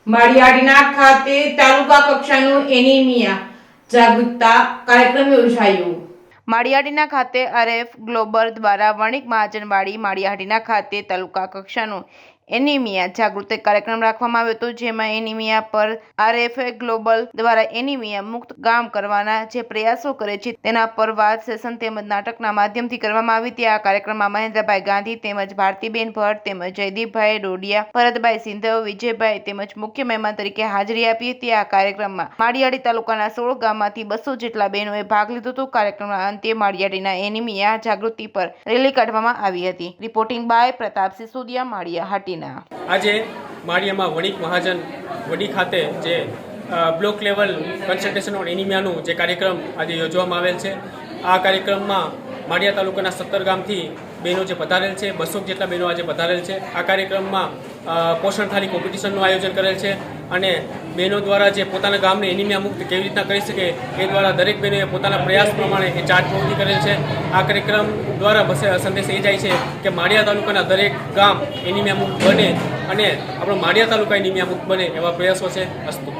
માળિયાડીના ખાતે તાલુકા કક્ષાનું એનિમિયા જાગૃતતા કાર્યક્રમ યોજાયો। માળિયાડીના ખાતે આરએફ ગ્લોબલ દ્વારા વણિક મહાજનવાડી માળિયાડીના ખાતે તાલુકા કક્ષાનું એનિમિયા જાગૃતિ કાર્યક્રમ રાખવામાં આવ્યો હતો, જેમાં એનિમિયા પર આરએફ ગ્લોબલ દ્વારા એનિમિયા મુક્ત ગામ કરવાના જે પ્રયાસો કરે છે તેના પર વાત સેશન તેમજ નાટકના માધ્યમથી કરવામાં આવી હતી। આ કાર્યક્રમમાં મહેન્દ્રભાઈ ગાંધી તેમજ ભારતીબેન ભટ્ટ તેમજ જયદીપભાઈ ડોડિયા, ભરતભાઈ સિંધવ, વિજયભાઈ તેમજ મુખ્ય મહેમાન તરીકે હાજરી આપી હતી। આ કાર્યક્રમમાં માળિયાડી તાલુકાના 16 ગામમાંથી 200 જેટલા બહેનોએ ભાગ લીધો હતો। કાર્યક્રમના અંતે માળિયાડીના એનિમિયા જાગૃતિ પર રેલી કાઢવામાં આવી હતી। Reporting by Pratap Sisodiya, Maliyahati. આજે માળિયામાં વણિક મહાજન વડી ખાતે જે બ્લોક લેવલ કન્સલ્ટેશન ઓન એનિમિયાનું જે કાર્યક્રમ આજે યોજવામાં આવેલ છે। આ કાર્યક્રમમાં માળિયા તાલુકાના 17 ગામથી બહેનો જે પધારેલ છે, 200 જેટલા બહેનો આજે પધારેલ છે। આ કાર્યક્રમમાં પોષણ થાળી કોમ્પિટિશનનું આયોજન કરેલ છે અને બહેનો દ્વારા જે પોતાના ગામને એનિમિયા મુક્ત કેવી રીતના કરી શકે એ દ્વારા દરેક બહેનોએ પોતાના પ્રયાસ પ્રમાણે એ ચાર્ટ પ્રવૃત્તિ કરેલ છે। આ કાર્યક્રમ દ્વારા બસ સંદેશ એ જાય છે કે માળિયા તાલુકાના દરેક ગામ એનિમિયા મુક્ત બને અને આપણો માળિયા તાલુકા એનિમિયા મુક્ત બને એવા પ્રયાસો છે। અસ્તુ।